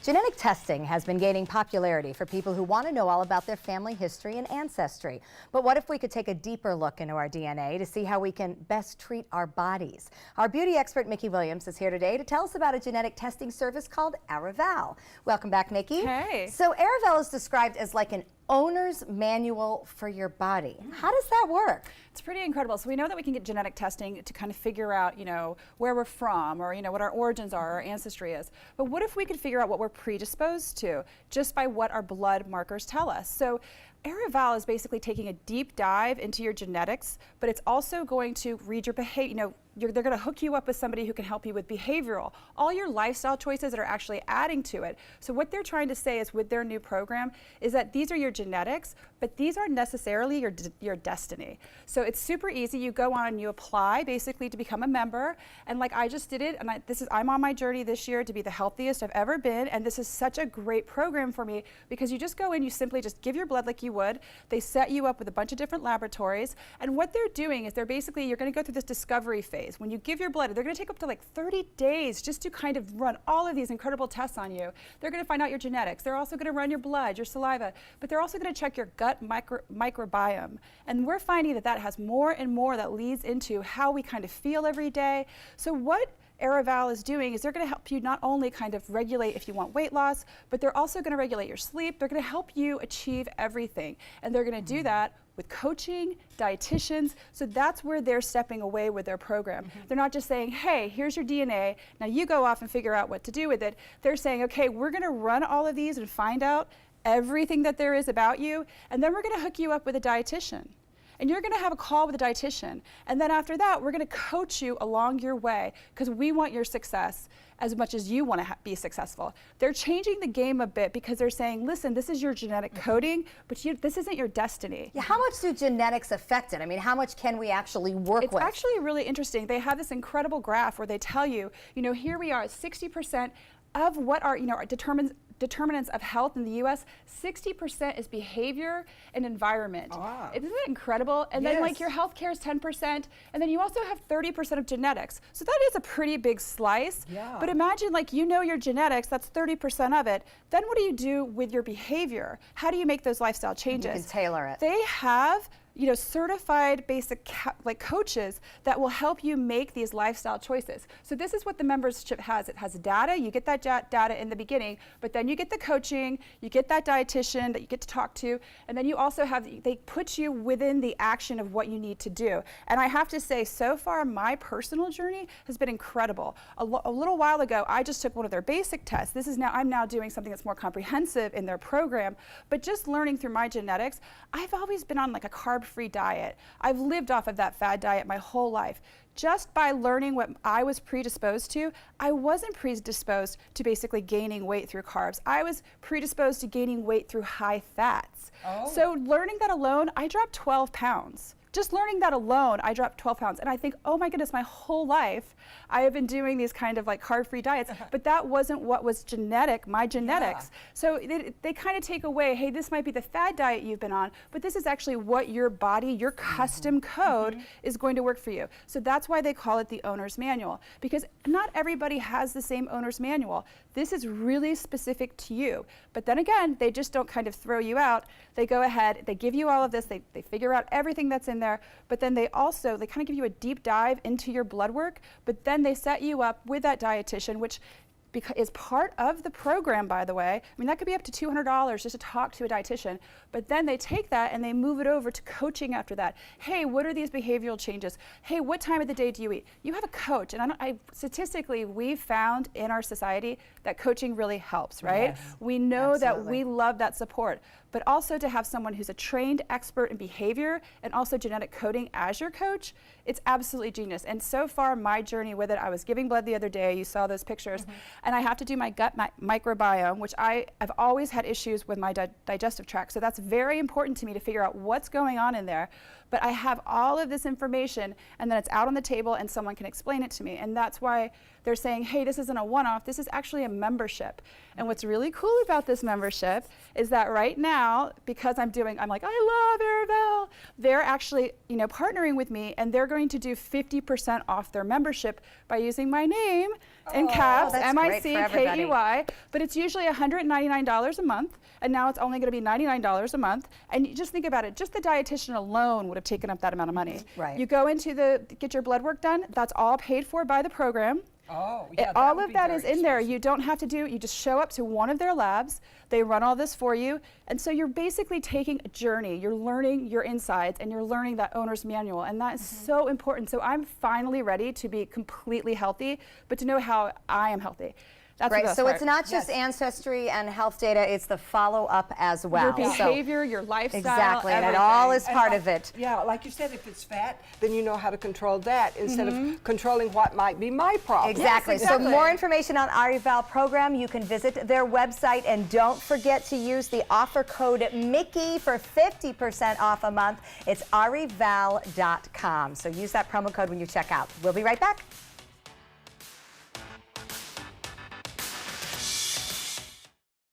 Genetic testing has been gaining popularity for people who want to know all about their family history and ancestry. But what if we could take a deeper look into our DNA to see how we can best treat our bodies? Our beauty expert, Mickey Williams, is here today to tell us about a genetic testing service called Arivale. Welcome back, Mickey. Hey. So Arivale is described as like an owner's manual for your body. How does that work? It's pretty incredible. So we know that we can get genetic testing to kind of figure out, where we're from, or, what our origins are, our ancestry is. But what if we could figure out what we're predisposed to just by what our blood markers tell us? So Arivale is basically taking a deep dive into your genetics, but it's also going to read your behavior. They're going to hook you up with somebody who can help you with behavioral, all your lifestyle choices that are actually adding to it. So what they're trying to say is with their new program is that these are your genetics, but these aren't necessarily your destiny. So it's super easy. You go on and you apply basically to become a member. And like I just did it, and I'm on my journey this year to be the healthiest I've ever been. And this is such a great program for me because you just go in, you simply just give your blood like you would. They set you up with a bunch of different laboratories. And what they're doing is you're going to go through this discovery phase. When you give your blood, they're going to take up to like 30 days just to kind of run all of these incredible tests on you. They're going to find out your genetics. They're also going to run your blood, your saliva, but they're also going to check your gut microbiome. And we're finding that that has more and more that leads into how we kind of feel every day. So what Arivale is doing is they're going to help you not only kind of regulate if you want weight loss, but they're also going to regulate your sleep. They're going to help you achieve everything. And they're going to do that with coaching, dietitians. So that's where they're stepping away with their program. They're not just saying, hey, here's your DNA. Now you go off and figure out what to do with it. They're saying, okay, we're going to run all of these and find out everything that there is about you. And then we're going to hook you up with a dietitian. And you're going to have a call with a dietitian. And then after that, we're going to coach you along your way because we want your success as much as you want to be successful. They're changing the game a bit because they're saying, listen, this is your genetic coding, but this isn't your destiny. Yeah, how much do genetics affect it? I mean, how much can we actually work with? It's actually really interesting. They have this incredible graph where they tell you, here we are at 60% of what are, determinants of health in the U.S., 60% is behavior and environment. Ah. Isn't that incredible? And then like your health care is 10%, and then you also have 30% of genetics. So that is a pretty big slice. Yeah. But imagine your genetics, that's 30% of it. Then what do you do with your behavior? How do you make those lifestyle changes? You can tailor it. They have certified basic coaches that will help you make these lifestyle choices. So this is what the membership has. It has data. You get that data in the beginning, but then you get the coaching, you get that dietitian that you get to talk to, and then you also they put you within the action of what you need to do. And I have to say, so far, my personal journey has been incredible. A little while ago, I just took one of their basic tests. I'm now doing something that's more comprehensive in their program, but just learning through my genetics, I've always been on like a carb-free diet. I've lived off of that fad diet my whole life. Just by learning what I was predisposed to, I wasn't predisposed to basically gaining weight through carbs. I was predisposed to gaining weight through high fats. Oh. So learning that alone, I dropped 12 pounds. Just learning that alone, I dropped 12 pounds. And I think, oh my goodness, my whole life, I have been doing these kind of like carb-free diets, but that wasn't what was my genetics. Yeah. So they kind of take away, hey, this might be the fad diet you've been on, but this is actually what your body, your custom code is going to work for you. So that's why they call it the owner's manual, because not everybody has the same owner's manual. This is really specific to you. But then again, they just don't kind of throw you out. They go ahead, they give you all of this, they figure out everything that's in there, but then they kind of give you a deep dive into your blood work, but then they set you up with that dietitian, which is part of the program, by the way. I mean, that could be up to $200 just to talk to a dietitian, but then they take that and they move it over to coaching after that. Hey, what are these behavioral changes? Hey, what time of the day do you eat? You have a coach, and statistically, we've found in our society that coaching really helps, right? Yes, we know absolutely. that we love that support, but also to have someone who's a trained expert in behavior and also genetic coding as your coach, it's absolutely genius. And so far, my journey with it, I was giving blood the other day, you saw those pictures, and I have to do my gut microbiome, which I've always had issues with my digestive tract, so that's very important to me to figure out what's going on in there. but I have all of this information, and then it's out on the table and someone can explain it to me. And that's why they're saying, hey, this isn't a one-off, this is actually a membership. And what's really cool about this membership is that right now, because I'm like, I love Arivale, they're actually, partnering with me, and they're going to do 50% off their membership by using my name in caps, M-I-C-K-E-Y, but it's usually $199 a month, and now it's only going to be $99 a month. And you just think about it, just the dietitian alone would have taken up that amount of money. Right. You go into get your blood work done, that's all paid for by the program. Oh, yeah, All of that is in there. You don't have to you just show up to one of their labs, they run all this for you, and so you're basically taking a journey. You're learning your insides, and you're learning that owner's manual, and that is so important. So I'm finally ready to be completely healthy, but to know how I am healthy. That's right, the best so part. it's not just ancestry and health data, it's the follow-up as well. Your behavior, your lifestyle, exactly, and it everything. all is part of it. Yeah, like you said, if it's fat, then you know how to control that instead of controlling what might be my problem. Exactly. Yes, exactly. So more information on Arivale program, you can visit their website, and don't forget to use the offer code Mickey for 50% off a month. It's arivale.com. So use that promo code when you check out. We'll be right back.